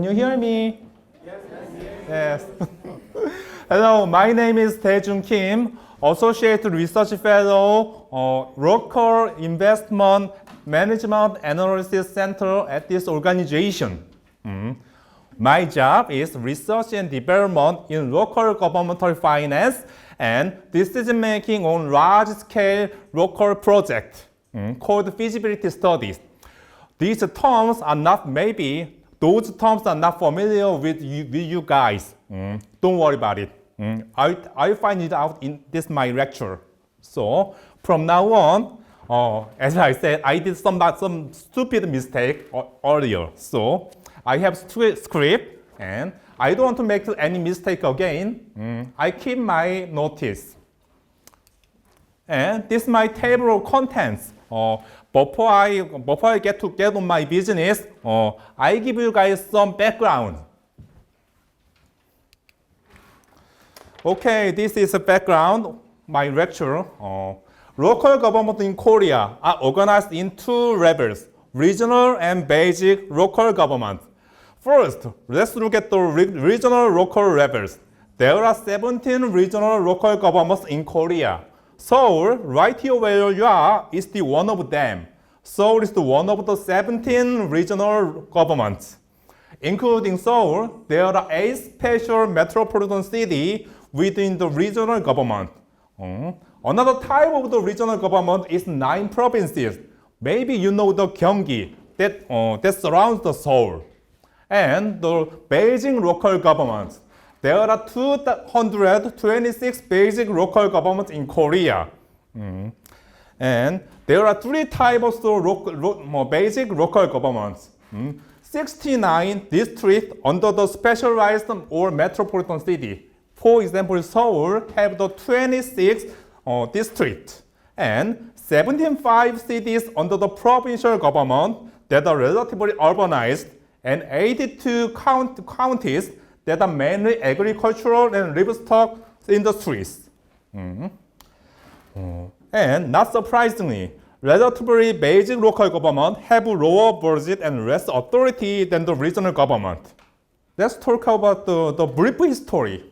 Can you hear me? Yes. Hello, my name is Dae-joong Kim, Associate Research Fellow, Local Investment Management Analysis Center at this organization. My job is research and development in local governmental finance and decision-making on large-scale local projects called feasibility studies. These terms are not those terms are not familiar with you guys. Don't worry about it. I'll find it out in this my lecture. So from now on, as I said, I did some stupid mistake earlier. So I have script and I don't want to make any mistake again. I keep my notice. And this is my table of contents. Before I get on my business, I give you guys some background. Okay, this is a background, my lecture. Local government in Korea are organized in two levels, regional and basic local government. First, let's look at the regional local levels. There are 17 regional local governments in Korea. Seoul, right here where you are, is the one of them. Seoul is the one of the 17 regional governments. Including Seoul, there are 8 special metropolitan cities within the regional government. Another type of the regional government is 9 provinces. Maybe you know the Gyeonggi that surrounds the Seoul. And the Beijing local government. There are 226 basic local governments in Korea. And there are 3 types of basic local governments. 69 districts under the specialized or metropolitan city. For example, Seoul have the 26 districts and 75 cities under the provincial government that are relatively urbanized and 82 counties that are mainly agricultural and livestock industries. And not surprisingly, relatively basic local government have lower budget and less authority than the regional government. Let's talk about the brief history.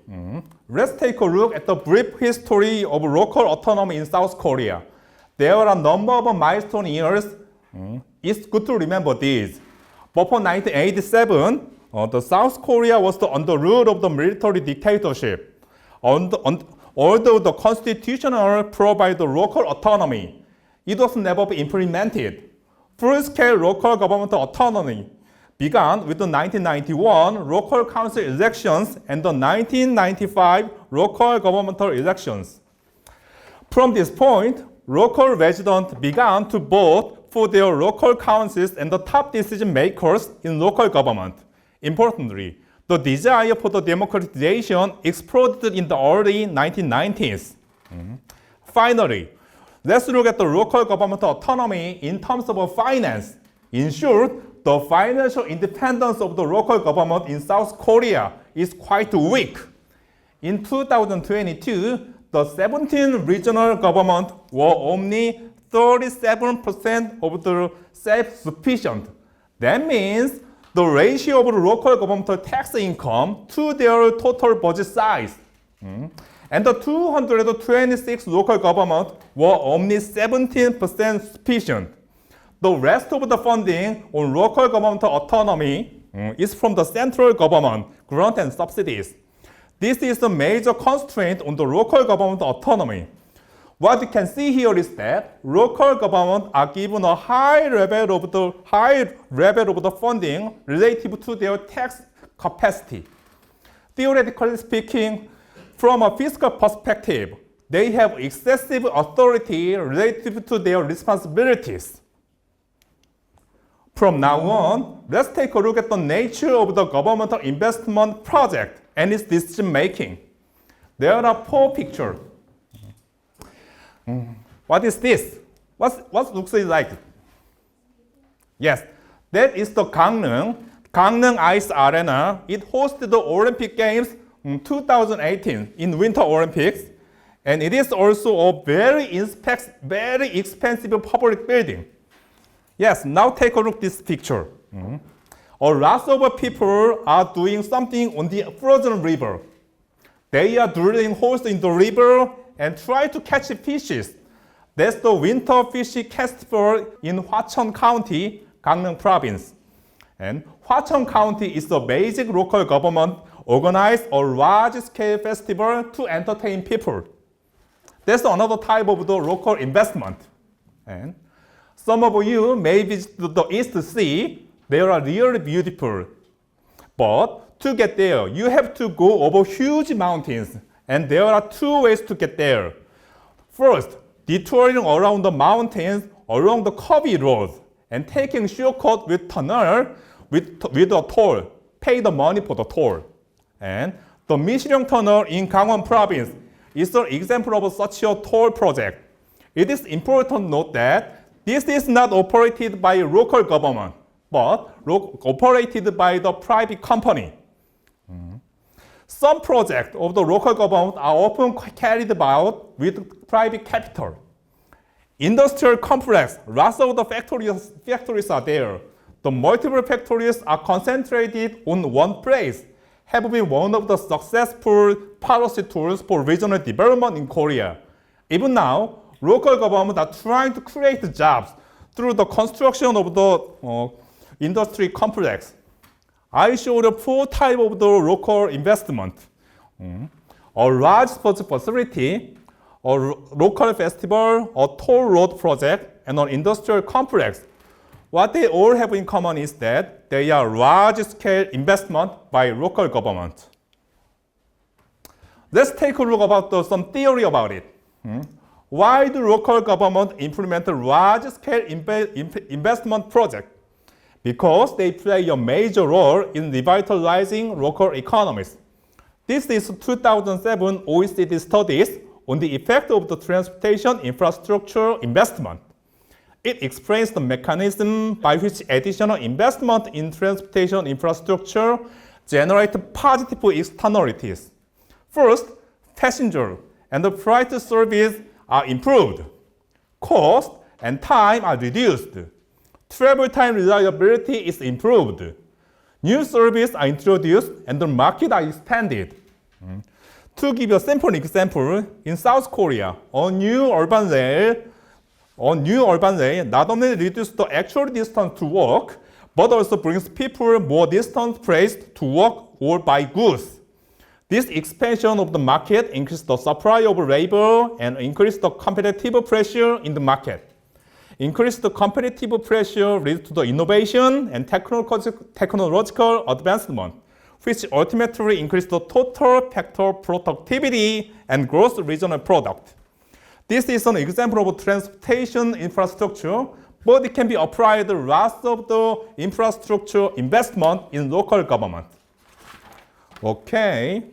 Let's take a look at the brief history of local autonomy in South Korea. There are a number of milestone years. It's good to remember these. Before 1987, the South Korea was under rule of the military dictatorship. Although the constitution provides local autonomy, it was never implemented. Full-scale local government autonomy began with the 1991 local council elections and the 1995 local governmental elections. From this point, local residents began to vote for their local councils and the top decision makers in local government. Importantly, the desire for the democratization exploded in the early 1990s. Finally, let's look at the local government autonomy in terms of finance. In short, the financial independence of the local government in South Korea is quite weak. In 2022, the 17 regional governments were only 37% of the self-sufficient. That means the ratio of local governmental tax income to their total budget size. And the 226 local governments were only 17% sufficient. The rest of the funding on local governmental autonomy is from the central government, grant and subsidies. This is a major constraint on the local government autonomy. What you can see here is that local governments are given a high level of the funding relative to their tax capacity. Theoretically speaking, from a fiscal perspective, they have excessive authority relative to their responsibilities. From now on, let's take a look at the nature of the governmental investment project and its decision making. There are 4 pictures. What is this? What looks it like? Yes, that is the Gangneung Ice Arena. It hosted the Olympic Games in 2018 in Winter Olympics, and it is also a very expensive public building. Yes, now take a look at this picture. lots of people are doing something on the frozen river. They are drilling holes in the river and try to catch fishes. That's the Winter Fish Festival in Hwacheon County, Gangneung Province. And Hwacheon County is the basic local government organized a large-scale festival to entertain people. That's another type of the local investment. And some of you may visit the East Sea. They are really beautiful. But to get there, you have to go over huge mountains. And there are two ways to get there. First, detouring around the mountains along the curvy roads and taking shortcut with tunnel with a toll. Pay the money for the toll. And the Michiryong Tunnel in Gangwon Province is an example of such a toll project. It is important to note that this is not operated by local government, but operated by the private company. Some projects of the local government are often carried out with private capital. Industrial complex, lots of the factories are there. The multiple factories are concentrated on one place, have been one of the successful policy tools for regional development in Korea. Even now, local governments are trying to create jobs through the construction of the industry complex. I showed 4 types of the local investment. A large sports facility, a local festival, a toll road project, and an industrial complex. What they all have in common is that they are large-scale investment by local government. Let's take a look about some theory about it. Why do local government implement a large-scale investment project? Because they play a major role in revitalizing local economies. This is 2007 OECD studies on the effect of the transportation infrastructure investment. It explains the mechanism by which additional investment in transportation infrastructure generate positive externalities. First, passenger and the freight service are improved. Cost and time are reduced. Travel time reliability is improved. New services are introduced and the market are expanded. To give you a simple example, in South Korea, a new urban rail not only reduces the actual distance to work, but also brings people more distant places to work or buy goods. This expansion of the market increases the supply of labor and increases the competitive pressure in the market. Increased competitive pressure leads to the innovation and technological advancement, which ultimately increases the total factor productivity and gross regional product. This is an example of transportation infrastructure, but it can be applied to lots of the infrastructure investment in local government. Okay.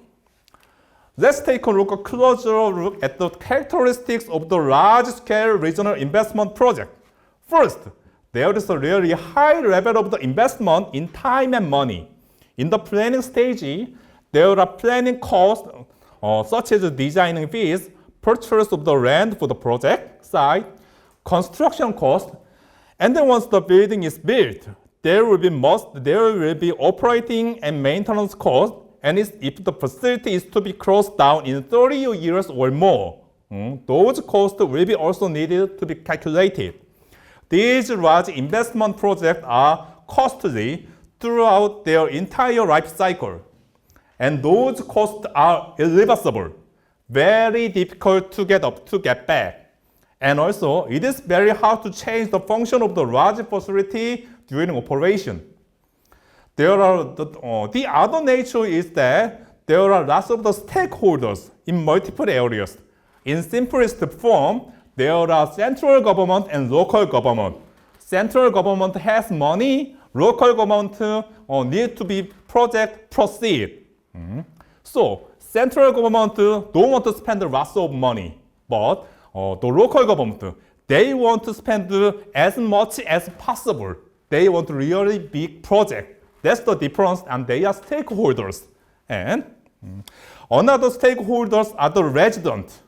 Let's take a closer look at the characteristics of the large-scale regional investment project. First, there is a really high level of the investment in time and money. In the planning stage, there are planning costs such as designing fees, purchase of the land for the project site, construction costs, and then once the building is built, there will be operating and maintenance costs. And if the facility is to be closed down in 30 years or more, those costs will be also needed to be calculated. These large investment projects are costly throughout their entire life cycle. And those costs are irreversible, very difficult to get back. And also, it is very hard to change the function of the large facility during operation. The other nature is that there are lots of the stakeholders in multiple areas. In simplest form, there are central government and local government. Central government has money, local government need to be project proceed. So, central government don't want to spend lots of money, but the local government, they want to spend as much as possible. They want really big project. That's the difference, and they are stakeholders. And another stakeholders are the residents.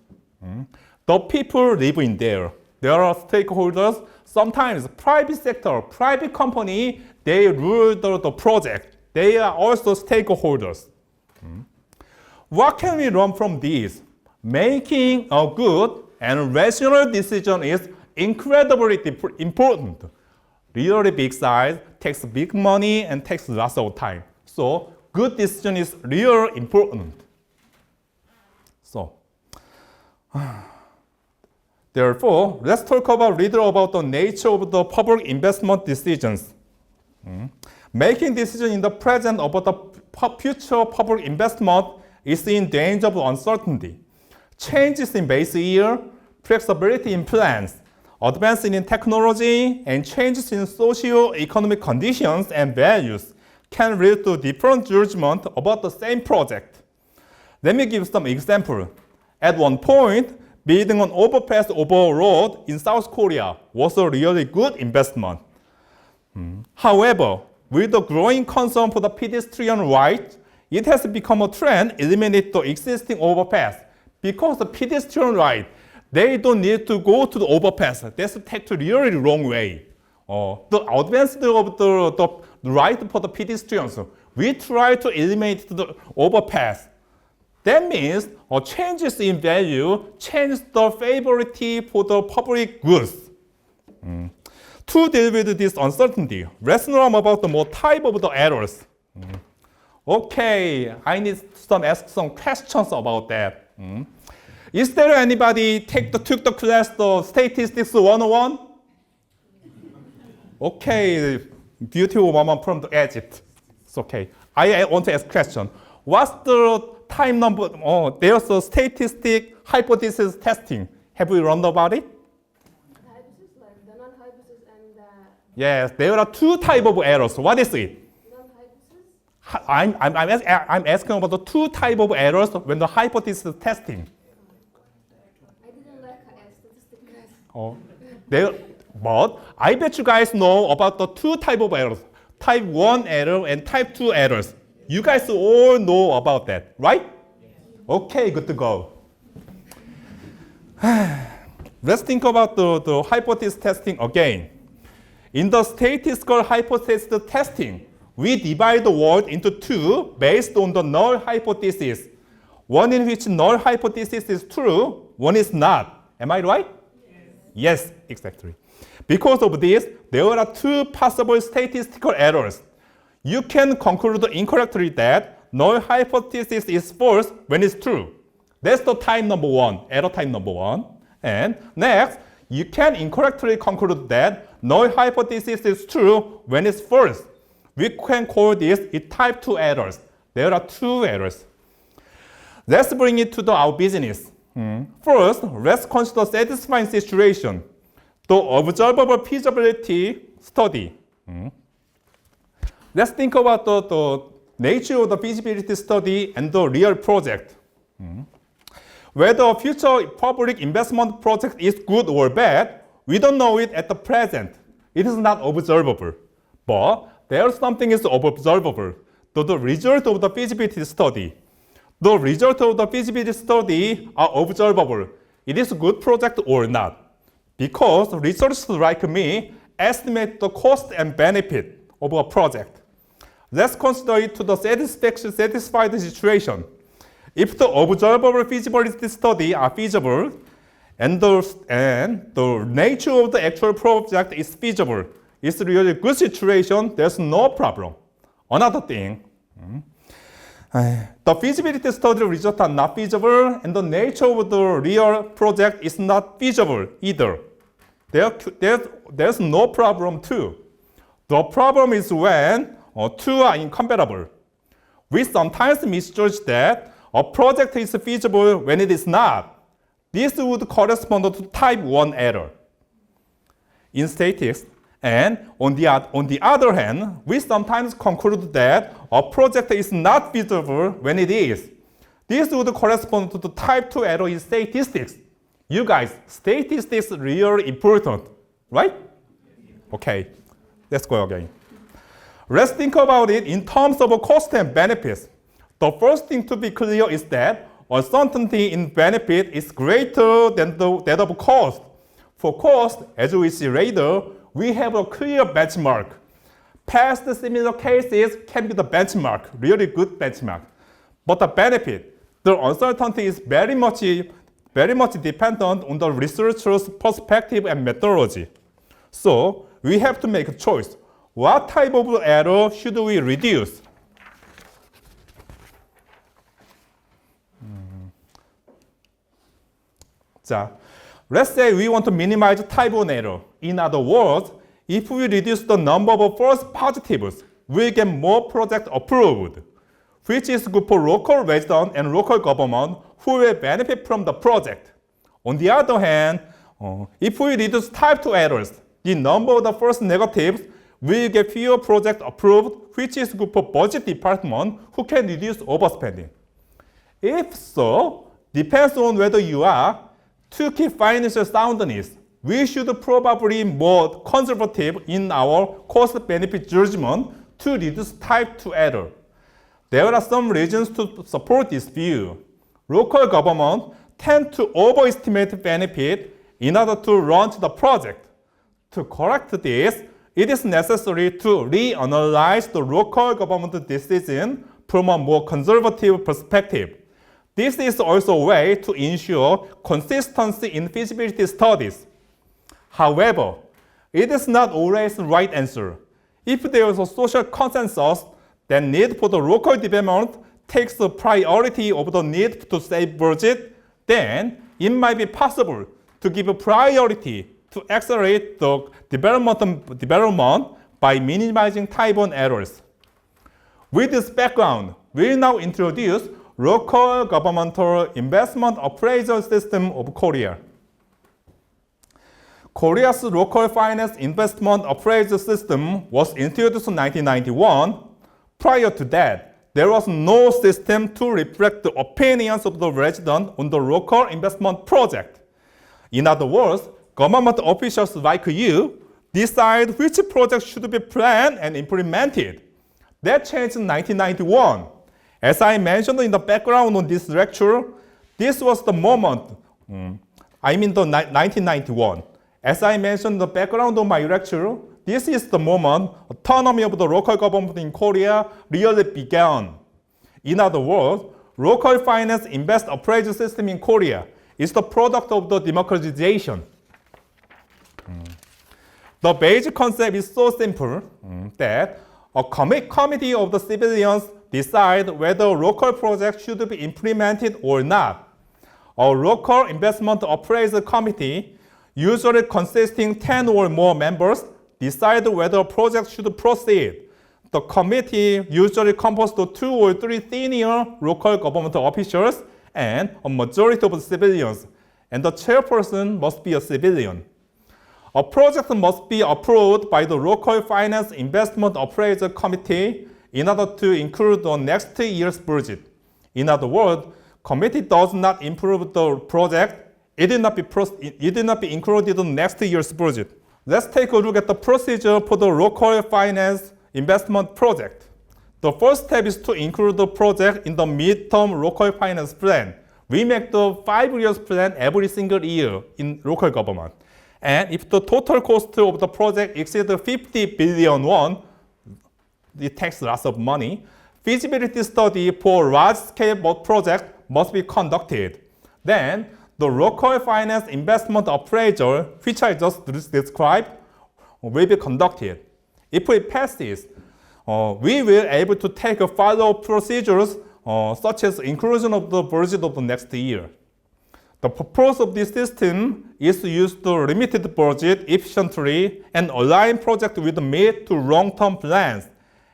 The people live in there. There are stakeholders, sometimes private sector, private company, They rule the project. They are also stakeholders. What can we learn from this? Making a good and rational decision is incredibly important. Really big size takes big money and takes lots of time. So good decision is really important. So therefore, let's talk about a little about the nature of the public investment decisions. Making decisions in the present about the future public investment is in danger of uncertainty. Changes in base year, flexibility in plans, advances in technology, and changes in socio-economic conditions and values can lead to different judgment about the same project. Let me give some example. At one point, building an overpass over a road in South Korea was a really good investment. However, with the growing concern for the pedestrian right, it has become a trend to eliminate the existing overpass. Because the pedestrian right, they don't need to go to the overpass. That's take the really wrong way. The advance of the right for the pedestrians, we try to eliminate the overpass. That means changes in value change the favorability for the public goods. To deal with this uncertainty, let's learn about the more type of the errors. Okay, I need to ask some questions about that. Is there anybody took the class, the Statistics 101? Okay, beautiful woman from Egypt. It's okay. I want to ask a question. What's the time number? There's a statistic hypothesis testing. Have we learned about it? Hypothesis, like the non-hypothesis and the Yes, there are two types of errors. What is it? non-hypothesis. I'm asking about the two types of errors when the hypothesis testing. I didn't like statistics class. But I bet you guys know about the two types of errors. Type 1 error and type 2 errors. You guys all know about that, right? Okay, good to go. Let's think about the hypothesis testing again. In the statistical hypothesis testing, we divide the world into two based on the null hypothesis. One in which null hypothesis is true, one is not. Am I right? Yes, exactly. Because of this, there are two possible statistical errors. You can conclude incorrectly that null hypothesis is false when it's true. That's the type number one, error type number one. And next, you can incorrectly conclude that null hypothesis is true when it's false. We can call this type 2 errors. There are two errors. Let's bring it to our business. First, let's consider satisfying situation. The observable feasibility study. Let's think about the nature of the feasibility study and the real project. Whether a future public investment project is good or bad, we don't know it at the present. It is not observable. But there's something is observable. The result of the feasibility study. The result of the feasibility study are observable. It is a good project or not. Because researchers like me estimate the cost and benefit of a project. Let's consider it to the satisfied situation. If the observable feasibility study are feasible and the nature of the actual project is feasible, it's really a good situation, there's no problem. Another thing, the feasibility study results are not feasible and the nature of the real project is not feasible either. There's no problem too. The problem is when two are incompatible. We sometimes misjudge that a project is feasible when it is not. This would correspond to type 1 error in statistics. And on the other hand, we sometimes conclude that a project is not feasible when it is. This would correspond to the type 2 error in statistics. You guys, statistics is really important, right? Okay, let's go again. Let's think about it in terms of cost and benefits. The first thing to be clear is that uncertainty in benefit is greater than that of cost. For cost, as we see later, we have a clear benchmark. Past similar cases can be the benchmark, really good benchmark. But the benefit, the uncertainty is very much dependent on the researcher's perspective and methodology. So we have to make a choice. What type of error should we reduce? 자, let's say we want to minimize type 1 error. In other words, if we reduce the number of false positives, we get more projects approved, which is good for local residents and local government who will benefit from the project. On the other hand, if we reduce type 2 errors, the number of the false negatives will get fewer projects approved, which is good for budget department who can reduce overspending. If so, depends on whether you are. To keep financial soundness, we should probably be more conservative in our cost-benefit judgment to reduce type 2 error. There are some reasons to support this view. Local governments tend to overestimate benefit in order to launch the project. To correct this, it is necessary to reanalyze the local government decision from a more conservative perspective. This is also a way to ensure consistency in feasibility studies. However, it is not always the right answer. If there is a social consensus that need for the local development takes the priority over the need to save budget, then it might be possible to give a priority to accelerate the development by minimizing type 1 errors. With this background, we'll now introduce Local Governmental Investment Appraisal System of Korea. Korea's local finance investment appraisal system was introduced in 1991. Prior to that, there was no system to reflect the opinions of the residents on the local investment project. In other words, government officials like you decide which project should be planned and implemented. That changed in 1991. As I mentioned in the background on this lecture, this was the moment, 1991. As I mentioned in the background of my lecture, this is the moment autonomy of the local government in Korea really began. In other words, local finance invest appraisal system in Korea is the product of the democratization. The basic concept is so simple that a committee of the civilians decide whether local projects should be implemented or not. A local investment appraisal committee, usually consisting 10 or more members, decide whether a project should proceed. The committee usually composed of 2 or 3 senior local government officials and a majority of civilians, and the chairperson must be a civilian. A project must be approved by the local finance investment appraisal committee in order to include the next year's budget. In other words, committee does not improve the project, it did not be included in next year's budget. Let's take a look at the procedure for the local finance investment project. The first step is to include the project in the midterm local finance plan. We make the 5 years plan every single year in local government. And if the total cost of the project exceeds 50 billion won, it takes lots of money. Feasibility study for large-scale project must be conducted. Then, the local finance investment appraisal, which I just described, will be conducted. If it passes, we will able to take follow-up procedures such as inclusion of the budget of the next year. The purpose of this system is to use the limited budget efficiently and align projects with mid to long-term plans.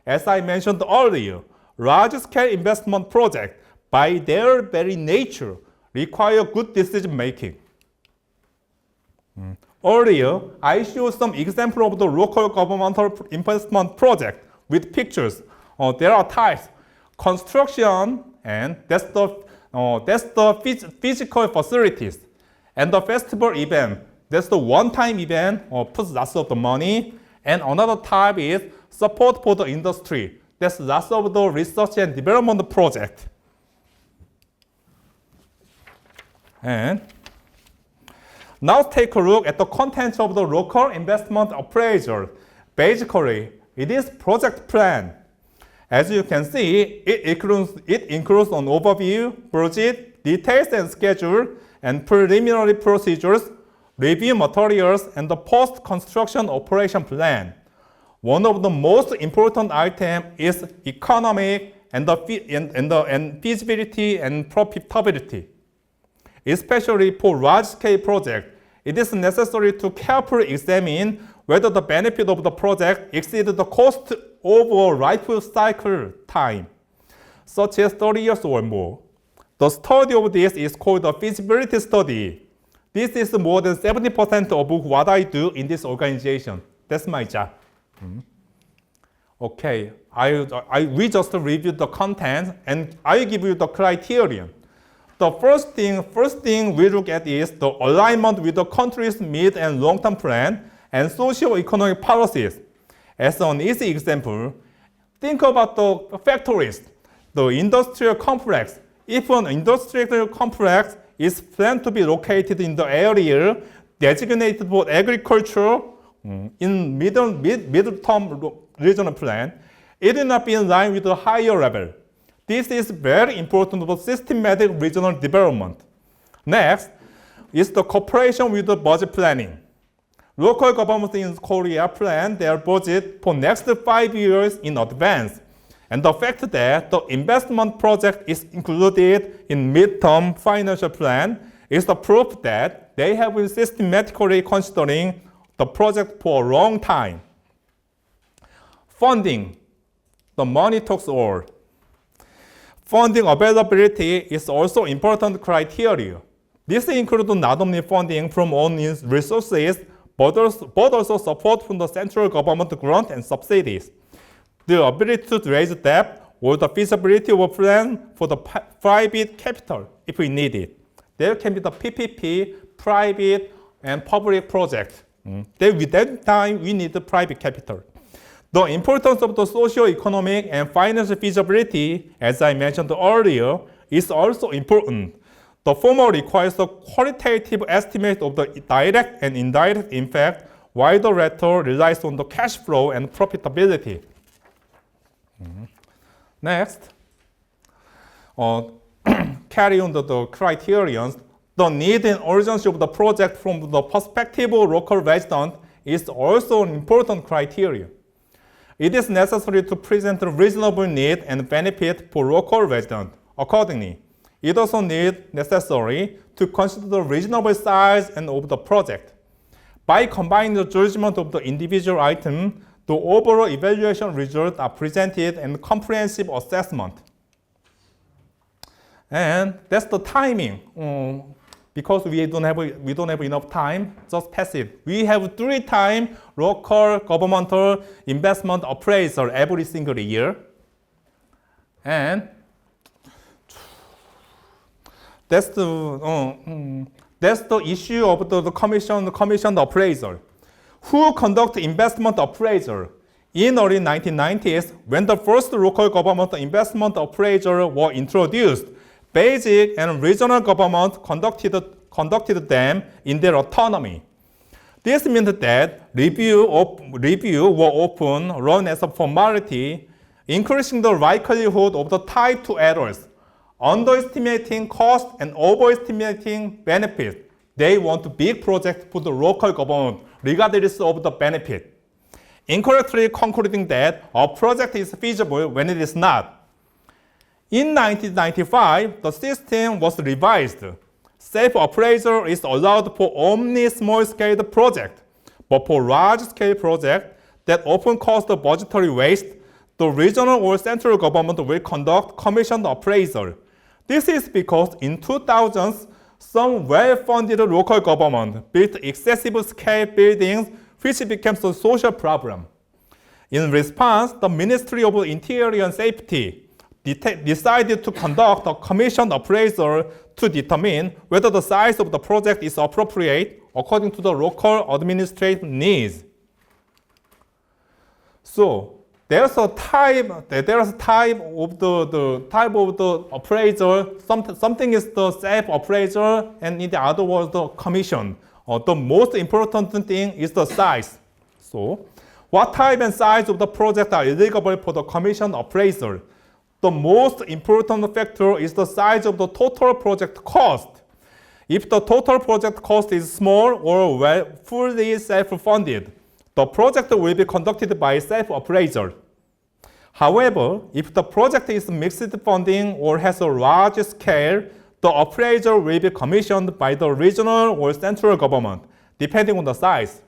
As I mentioned earlier, large-scale investment projects, by their very nature, require good decision-making. Earlier, I showed some examples of the local governmental investment project with pictures. There are types: construction, and that's the physical facilities, and the festival event. That's the one-time event, puts lots of the money. And another type is support for the industry. That's lots of the research and development project. And now take a look at the contents of the local investment appraisal. Basically, It is project plan. As you can see, it includes an overview, budget, details and schedule, and preliminary procedures, review materials, and the post-construction operation plan. One of the most important items is economic and feasibility and profitability. Especially for large-scale projects, it is necessary to carefully examine whether the benefit of the project exceeds the cost over life cycle time, such as 30 years or more. The study of this is called a feasibility study. This is more than 70% of what I do in this organization. That's my job. Okay, we just reviewed the content and I give you the criterion. The first thing we look at is the alignment with the country's mid and long-term plan and socio-economic policies. As an easy example, think about the factories, the industrial complex. If an industrial complex is planned to be located in the area designated for agriculture in mid-term regional plan, it will not be in line with the higher level. This is very important for systematic regional development. Next is the cooperation with the budget planning. Local governments in Korea plan their budget for next 5 years in advance. And the fact that the investment project is included in mid-term financial plan is the proof that they have been systematically considering the project for a long time. Funding. The money talks all. Funding availability is also important criteria. This includes not only funding from own resources, but also support from the central government grant and subsidies. The ability to raise debt or the feasibility of a plan for the private capital if we need it. There can be the PPP, private and public project. With that time, we need the private capital. The importance of the socio-economic and financial feasibility, as I mentioned earlier, is also important. The former requires a qualitative estimate of the direct and indirect impact, while the latter relies on the cash flow and profitability. Next, carry on the criterions. The need and urgency of the project from the perspective of local residents is also an important criteria. It is necessary to present a reasonable need and benefit for local residents. Accordingly, it also necessary to consider the reasonable size and of the project. By combining the judgment of the individual item, the overall evaluation results are presented in comprehensive assessment. And that's the timing. Because we don't have enough time, just pass it. We have 3 times local governmental investment appraisal every single year. And that's the issue of the commissioned appraisal. Who conduct investment appraisal? In early 1990s, when the first local government investment appraisal were introduced, basic and regional governments conducted them in their autonomy. This meant that review were often run as a formality, increasing the likelihood of the type 2 errors, underestimating cost and overestimating benefits. They want big projects for the local government, regardless of the benefit, incorrectly concluding that a project is feasible when it is not. In 1995, the system was revised. Self-appraisal is allowed for only small-scale projects, but for large-scale projects that often cause the budgetary waste, the regional or central government will conduct commissioned appraisal. This is because in 2000s, some well-funded local government built excessive scale buildings, which became a social problem. In response, the Ministry of Interior and Safety decided to conduct a commissioned appraisal to determine whether the size of the project is appropriate according to the local administrative needs. So there's a type of the appraisal. Something is the self-appraisal, and in the other words, the commission. The most important thing is the size. So What type and size of the project are eligible for the commission appraisal? The most important factor is the size of the total project cost. If the total project cost is small or fully self-funded, the project will be conducted by self-appraisal. However, if the project is mixed funding or has a large scale, the appraisal will be commissioned by the regional or central government, depending on the size.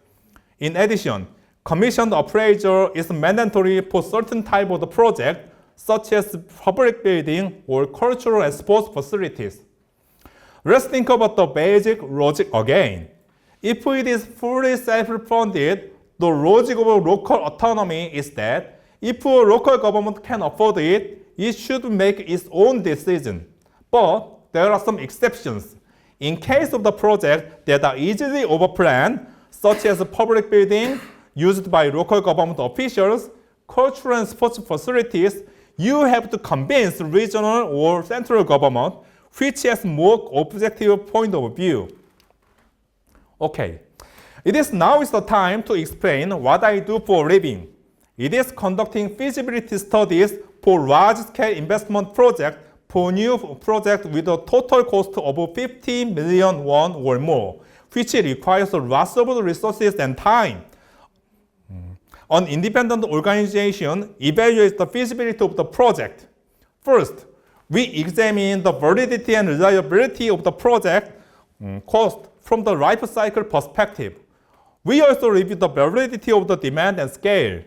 In addition, commissioned appraisal is mandatory for certain type of the project, such as public building or cultural and sports facilities. Let's think about the basic logic again. If it is fully self-funded, the logic of local autonomy is that if a local government can afford it, it should make its own decision. But there are some exceptions. In case of the project that are easily overplanned, such as public building used by local government officials, cultural and sports facilities, you have to convince regional or central government which has more objective point of view. Okay, now is the time to explain what I do for a living. It is conducting feasibility studies for large-scale investment projects for new projects with a total cost of 50 million won or more, which requires lots of resources and time. An independent organization evaluates the feasibility of the project. First, we examine the validity and reliability of the project cost from the life cycle perspective. We also review the validity of the demand and scale.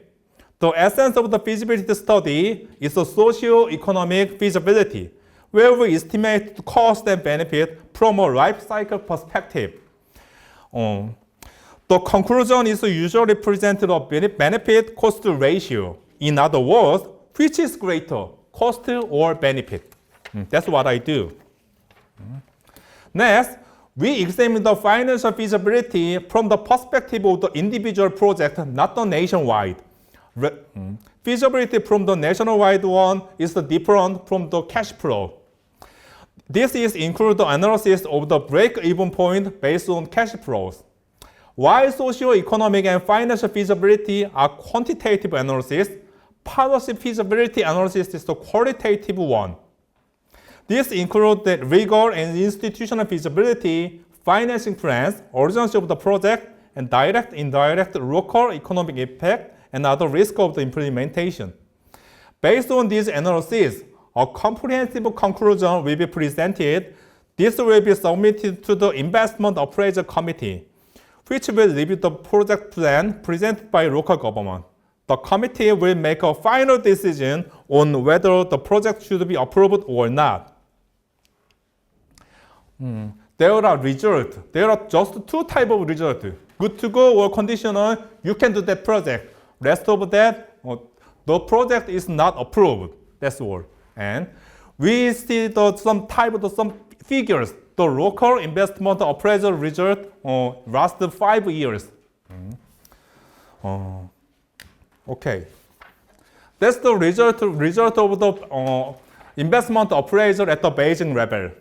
The essence of the feasibility study is the socio-economic feasibility, where we estimate the cost and benefit from a life cycle perspective. The conclusion is usually presented a benefit-cost ratio. In other words, which is greater, cost or benefit? That's what I do. Next, we examine the financial feasibility from the perspective of the individual project, not the nationwide. Feasibility from the nationwide one is different from the cash flow. This is include the analysis of the break-even point based on cash flows. While socio-economic and financial feasibility are quantitative analysis, policy feasibility analysis is the qualitative one. This includes the rigor and institutional feasibility, financing plans, urgency of the project, and direct, indirect, local economic impact, and other risks of the implementation. Based on these analyses, a comprehensive conclusion will be presented. This will be submitted to the Investment Appraisal Committee, which will review the project plan presented by local government. The committee will make a final decision on whether the project should be approved or not. There are results. There are just two types of results. Good to go or conditional, you can do that project. Rest of that, the project is not approved. That's all. And we see some figures. The local investment appraisal result last 5 years. Okay. That's the result of the investment appraisal at the Beijing level.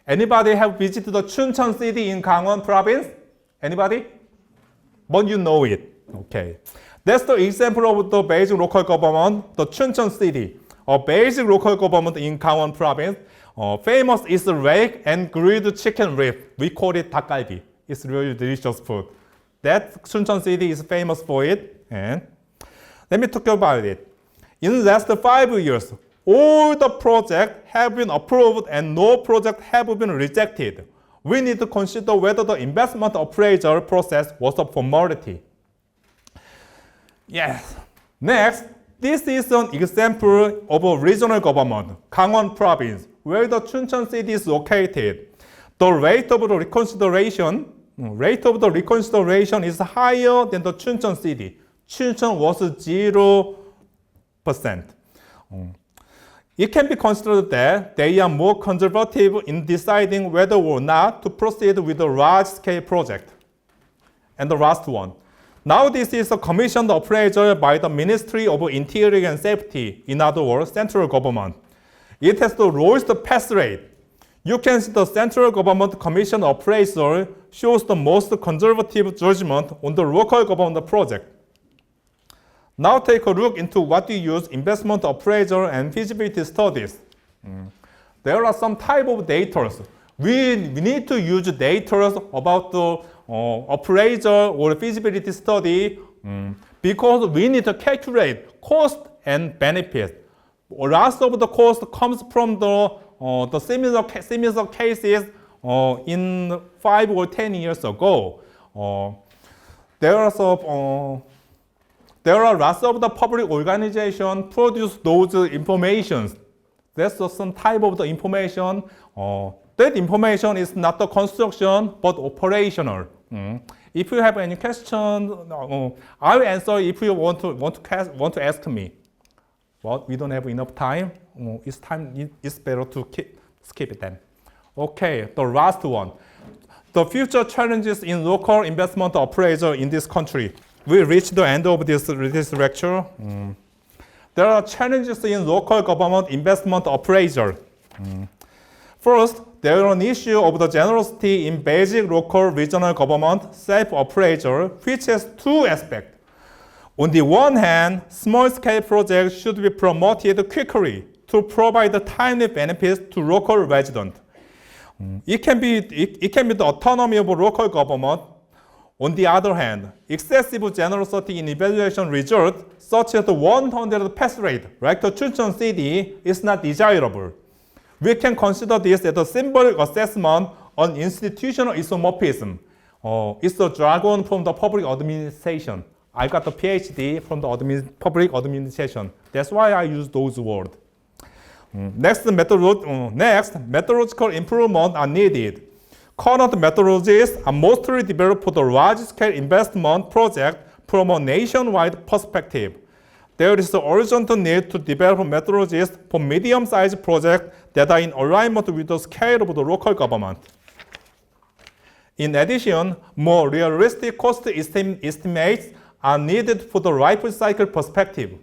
Anybody have visited the Chuncheon city in Gangwon province? Anybody? But you know it. Okay. That's the example of the Beijing local government, the Chuncheon city. A Beijing local government in Gangwon province. Famous is the leg and grilled chicken rib. We call it 닭갈비. It's really delicious food. That Chuncheon city is famous for it. And let me talk about it. In the last 5 years, all the projects have been approved and no project have been rejected. We need to consider whether the investment appraisal process was a formality. Yes. Next, this is an example of a regional government, Gangwon province, where the Chuncheon city is located. The rate of the reconsideration is higher than the Chuncheon city. Chuncheon was 0%. It can be considered that they are more conservative in deciding whether or not to proceed with a large-scale project. And the last one. Now this is a commissioned appraisal by the Ministry of Interior and Safety, in other words, central government. It has the lowest pass rate. You can see the central government commission appraisal shows the most conservative judgment on the local government project. Now take a look into what we use investment appraisal and feasibility studies. There are some type of data. We need to use data about the appraisal or feasibility study because we need to calculate cost and benefit. Lots of the cost comes from the similar cases in 5 or 10 years ago. There are lots of the public organization produce those informations. That's some type of the information. That information is not the construction but operational. If you have any question, I will answer if you want to ask me. But we don't have enough time. It's better to skip it then. Okay, the last one. The future challenges in local investment appraisal in this country. We reached the end of this lecture. There are challenges in local government investment appraisal. First, there is an issue of the generosity in basic local regional government self-appraisal, which has two aspects. On the one hand, small-scale projects should be promoted quickly to provide the timely benefits to local residents. It can be the autonomy of local government. On the other hand, excessive generosity in evaluation results, such as the 100 pass rate, like the Chuncheon CD, is not desirable. We can consider this as a symbolic assessment on institutional isomorphism. It's a jargon from the public administration. I got the PhD from the public administration. That's why I use those words. Next, methodological improvements are needed. Current methodologies are mostly developed for the large-scale investment project from a nationwide perspective. There is an urgent need to develop methodologies for medium-sized projects that are in alignment with the scale of the local government. In addition, more realistic cost estimates are needed for the life cycle perspective.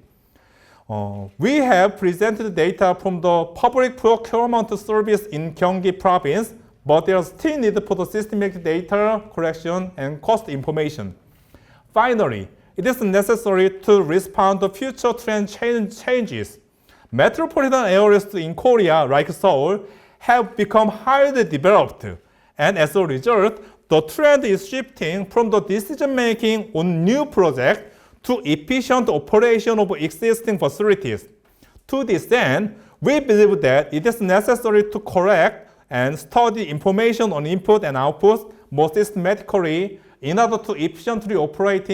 We have presented data from the public procurement service in Gyeonggi province, but there is still need for the systematic data collection and cost information. Finally, it is necessary to respond to future trend changes. Metropolitan areas in Korea, like Seoul, have become highly developed, and as a result, the trend is shifting from the decision-making on new projects to efficient operation of existing facilities. To this end, we believe that it is necessary to collect and study information on input and output more systematically in order to efficiently operate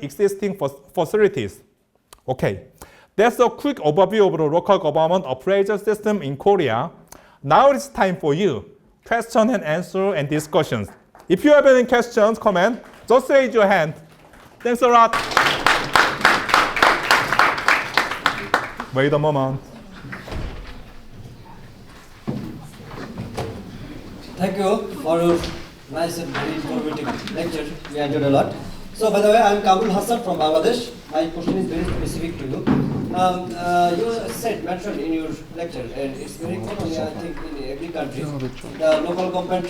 existing facilities. Okay, that's a quick overview of the local government appraisal system in Korea. Now it's time for you. Question and answer and discussions. If you have any questions, comment, just raise your hand. Thanks a lot. Wait a moment. Thank you for your nice and very informative lecture. We enjoyed a lot. So, by the way, I'm Kabul Hassan from Bangladesh. My question is very specific to you. You mentioned in your lecture, and it's very common, I think, in every country, the local government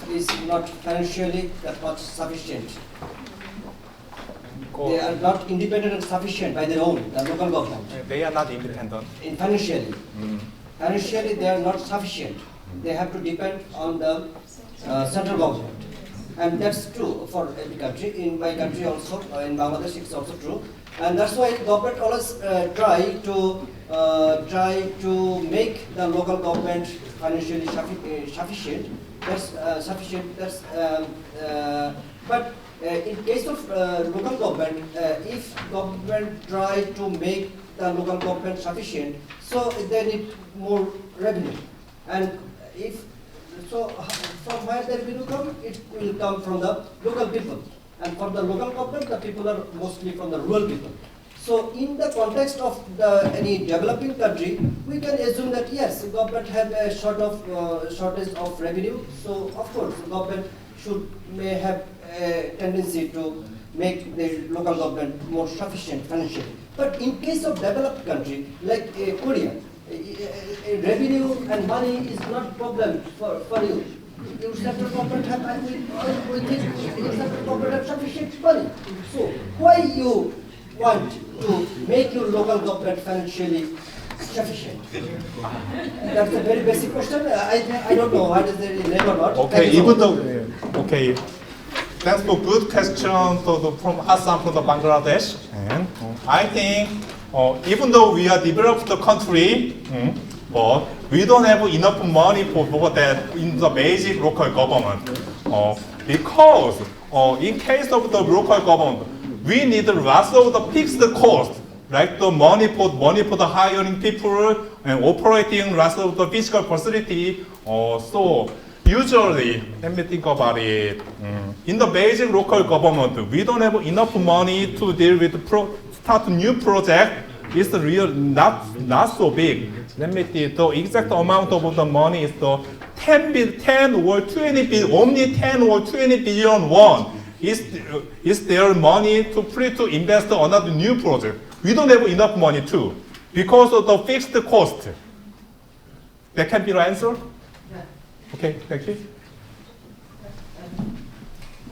is not financially that much sufficient. They are not independent and sufficient by their own, the local government. They are not independent. Financially. Financially, they are not sufficient. They have to depend on the central government. And that's true for every country. In my country also, in Bangladesh, it's also true. And that's why government always try to make the local government financially sufficient. That's sufficient. That's but in case of local government, if government try to make the local government sufficient, so they need more revenue. And if so, from where the revenue come? It will come from the local people. And for the local government, the people are mostly from the rural people. So in the context of any developing country, we can assume that yes, the government has a shortage of revenue. So of course, the government may have a tendency to make the local government more sufficient financially. But in case of developed country like Korea, revenue and money is not problem for you. Your central government have, we think your central government have sufficient money. So why you want to make your local government financially sufficient? That's a very basic question. I don't know what is the name or not. Okay, even though, okay, thanks for good question from Assam, from the Bangladesh. And I think even though we are developed country, but we don't have enough money for that in the basic local government. Because in case of the local government, we need lots of the fixed cost, like the money for the hiring people and operating lots of the physical facility. So usually, let me think about it. In the basic local government, we don't have enough money to deal with start new project. It's real not so big. Let me see. The exact amount of the money is the 10 or 20 billion, only 10 or 20 billion won. Is there money to invest on another new project? We don't have enough money too, because of the fixed cost. That can be the answer. Okay, thank you.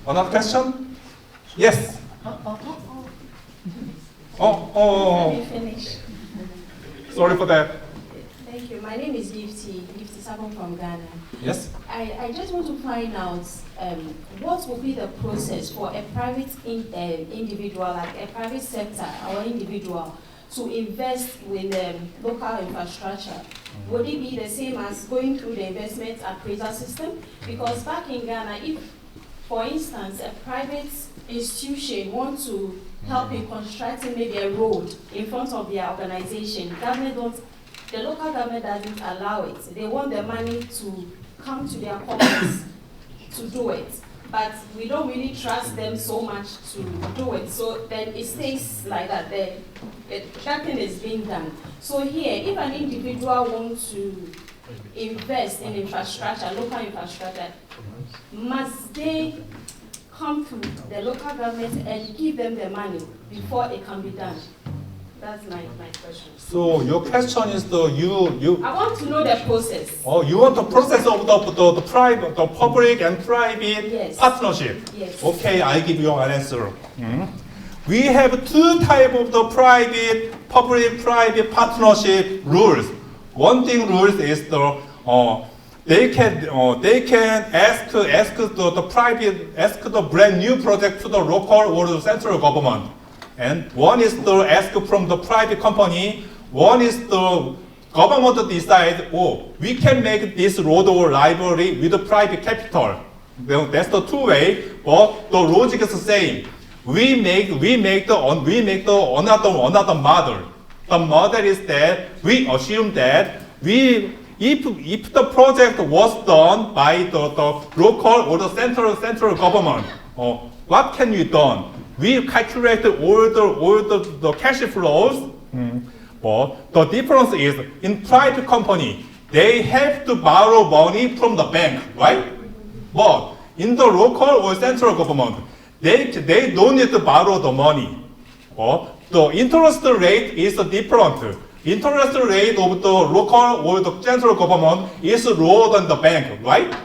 Another question? Yes. Let me finish. Sorry for that. Thank you. My name is Gifty Sabon from Ghana. Yes. I just want to find out what will be the process for a private individual, like a private sector or individual, to invest with local infrastructure. Would it be the same as going through the investment appraisal system? Because back in Ghana, if, for instance, a private institution wants to help in constructing maybe a road in front of their organization, the local government doesn't allow it. They want the money to come to their coffers to do it. But we don't really trust them so much to do it. So then it stays like that. That thing is being done. So here, if an individual wants to invest in infrastructure, local infrastructure, must they come to the local government and give them the money before it can be done? That's my question. So your question is I want to know the process. you want the process of the private, the public and private Yes. partnership. Yes. Okay, I give you an answer. We have two types of the public-private partnership rules. One thing rules is they can ask the brand new project to the local or the central government. And one is to ask from the private company, one is the government to decide, we can make this road or library with the private capital. That's the two way, but the logic is the same. We make another model. The model is that we assume that if the project was done by the local or the central government, what can be done? We calculate all the cash flows, but the difference is in private company, they have to borrow money from the bank, right? But in the local or central government, they don't need to borrow the money. The interest rate is different. Interest rate of the local or the central government is lower than the bank, right?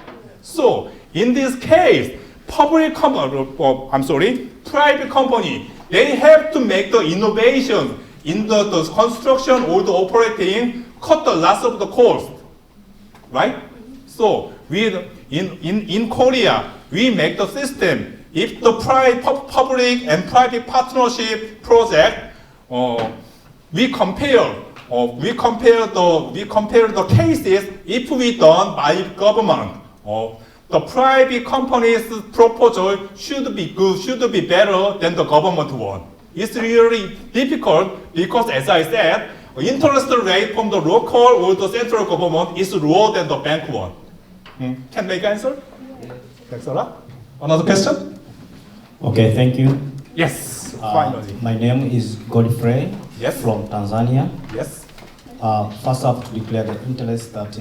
So in this case, private company, they have to make the innovation in the construction or the operating, cut the loss of the cost, right? So in Korea, we make the system. If the public and private partnership project, we compare the cases if we done by government. The private company's proposal should be good, should be better than the government one. It's really difficult because, as I said, interest rate from the local or the central government is lower than the bank one. Can make answer? Thanks a lot. Another question? Okay, thank you. Yes, finally. My name is Godfrey Yes. from Tanzania. Yes. First, I have to declare the interest that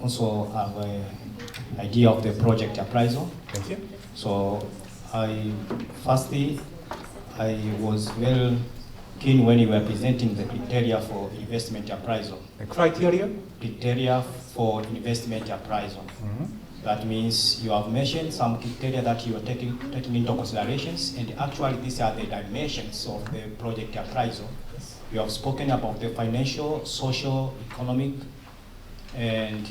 also have an idea of the project appraisal. Thank you. So, I was well keen when you were presenting the criteria for investment appraisal. The criteria? Criteria for investment appraisal. That means you have mentioned some criteria that you are taking into considerations, and actually these are the dimensions of the project appraisal. You have spoken about the financial, social, economic, and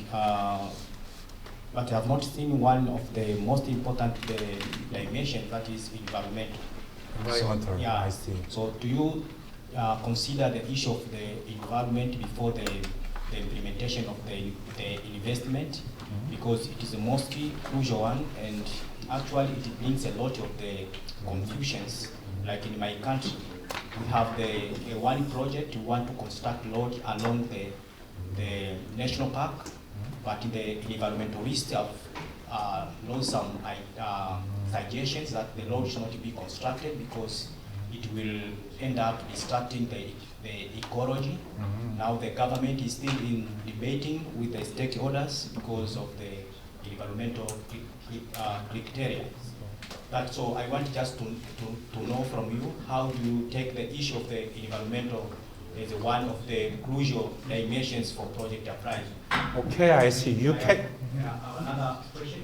but I have not seen one of the most important dimensions, that is environmental. Environmental, Yeah. I see. So do you consider the issue of the environment before the implementation of the investment? Because it is the most crucial one, and actually it brings a lot of the confusions. Like in my country, we have the one project, we want to construct road along the national park, but the environmentalists have launched some suggestions that the road should not be constructed because it will end up distracting the ecology. Now the government is still in debating with the stakeholders because of the environmental criteria. That's so I want just to know from you, how do you take the issue of the environmental as one of the crucial dimensions for project appraisal? Okay, I see. You can. Another question?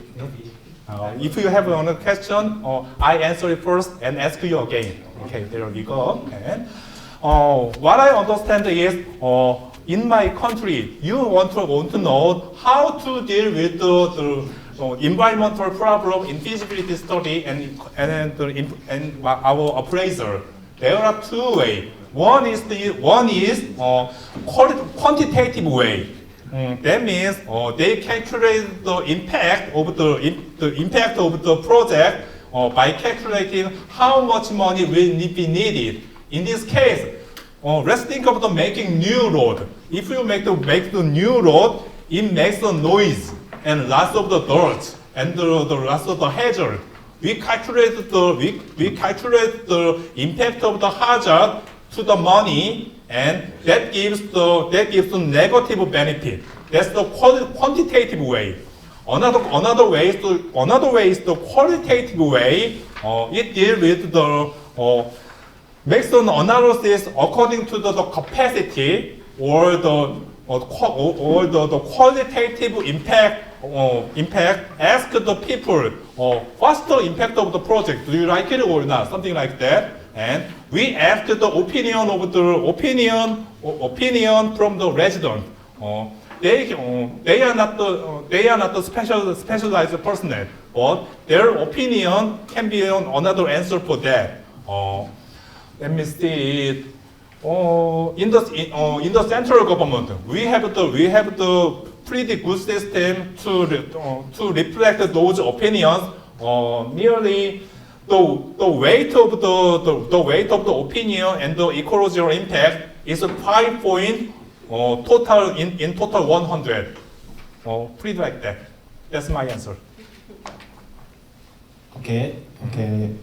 If you have another question, I answer it first and ask you again. Okay, there we go. And what I understand is, in my country, you want to know how to deal with the environmental problem in feasibility study and our appraiser. There are two ways. One is quantitative way. That means they calculate the impact of the project by calculating how much money will be needed. In this case, let's think of the making new road. If you make the new road, it makes the noise and lots of the dirt and the lots of the hazard. We calculate the impact of the hazard to the money, and that gives the negative benefit. That's the quantitative way. Another way is the qualitative way. It deals with the makes an analysis according to the capacity or the qualitative impact. Ask the people, what's the impact of the project? Do you like it or not? Something like that. And we ask the opinion from the resident. They are not the specialized personnel, but their opinion can be another answer for that. Let me see. In the central government, we have the pretty good system to reflect those opinions. Merely the weight of the opinion and the ecological impact is 5 point total in total 100. Pretty like that. That's my answer. Okay.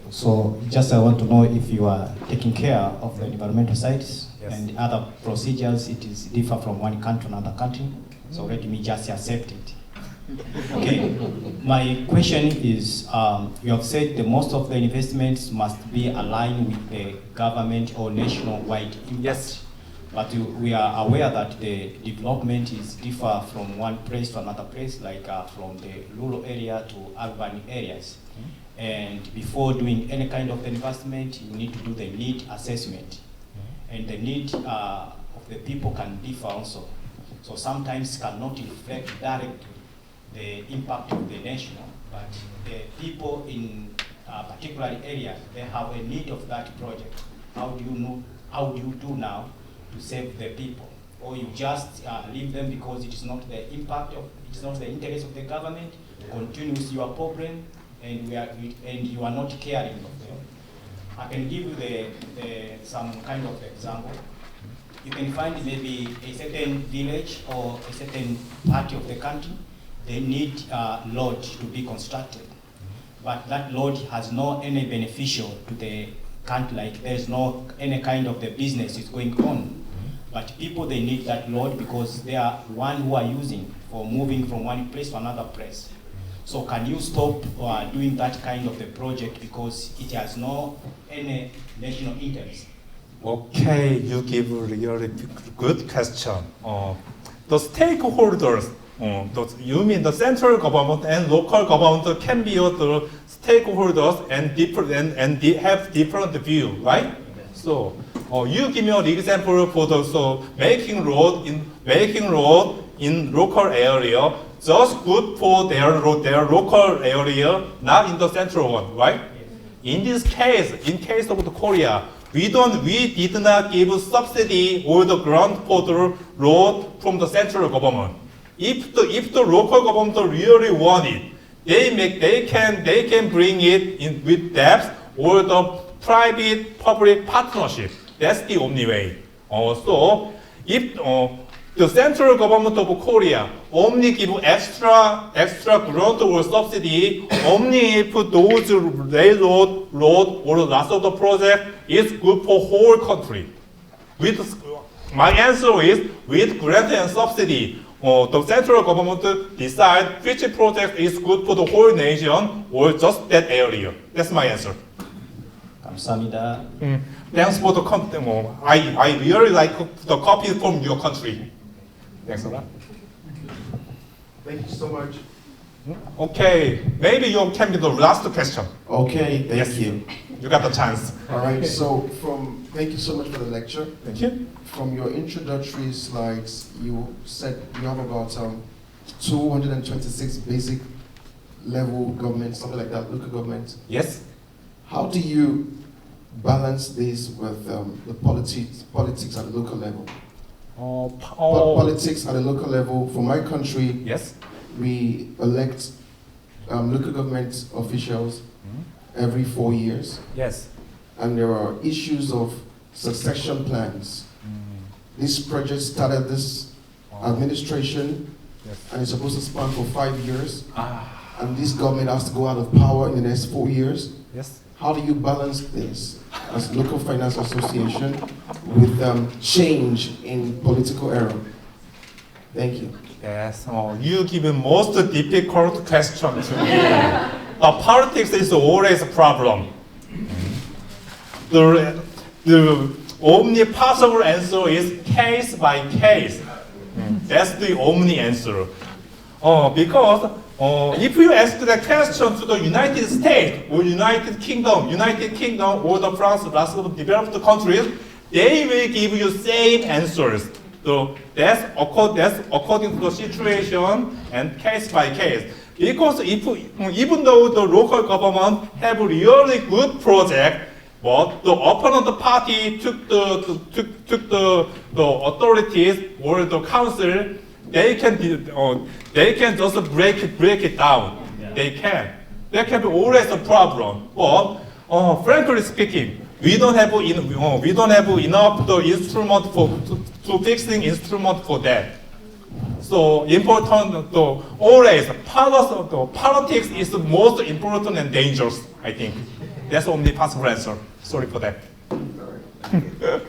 So just I want to know if you are taking care of the environmental sites. Yes. And other procedures. It is differ from one country to another country. So let me just accept it. Okay. My question is, you have said that most of the investments must be aligned with the government or national-wide impact. Yes. But we are aware that the development is differ from one place to another place, like from the rural area to urban areas. And before doing any kind of investment, you need to do the need assessment. And the need of the people can differ also. So sometimes cannot reflect directly the impact of the national, but the people in a particular area, they have a need of that project. How do you do now to save the people? Or you just leave them because it is not the impact of, it is not the interest of the government, continue with your problem, and you are not caring of them. I can give you some kind of example. You can find maybe a certain village or a certain part of the country, they need a road to be constructed. But that road has no any beneficial to the country, like there's no any kind of the business is going on. But people, they need that road because they are one who are using for moving from one place to another place. So can you stop doing that kind of the project because it has no any national interest? Okay, you give a really good question. The stakeholders, you mean the central government and local government can be the stakeholders and they have different view, right? So you give me an example for the making road in local area, just good for their local area, not in the central one, right? In this case, in case of the Korea, we did not give subsidy or the grant for the road from the central government. If the local government really want it, they can bring it in with debt or the private public partnership. That's the only way. So if the central government of Korea only give extra grant or subsidy only if those railroad or lots of the project is good for whole country. My answer is with grant and subsidy, the central government decide which project is good for the whole nation or just that area. That's my answer. 감사합니다. Thanks for the content. I really like the copy from your country. Thanks a lot. Thank you so much. Okay, maybe you can be the last question. Okay, thank Yes. you. You got the chance. All right, so thank you so much for the lecture. Thank you. From your introductory slides, you said you have about 226 basic level government, something like that, local government. Yes. How do you balance this with the politics at the local level? Politics at the local level, for my country, Yes. we elect local government officials every 4 years, Yes. and there are issues of succession plans. This project started this administration, Yes. and it's supposed to span for 5 years, Ah. and this government has to go out of power in the next 4 years. Yes. How do you balance this as local finance association with change in political era? Thank you. Yes. You give the most difficult question to me. Politics is always a problem. The only possible answer is case by case. That's the only answer. Because if you ask that question to the United States or United Kingdom or the France, lots of developed countries, they will give you same answers. So that's according to the situation and case by case. Because even though the local government have really good project, but the opponent party took the authorities or the council, they can just break it down. Yeah. They can. There can be always a problem. But frankly speaking, we don't have enough the instrument to fixing instrument for that. So important always politics is the most important and dangerous. I think that's the only possible answer. Sorry for that. All right.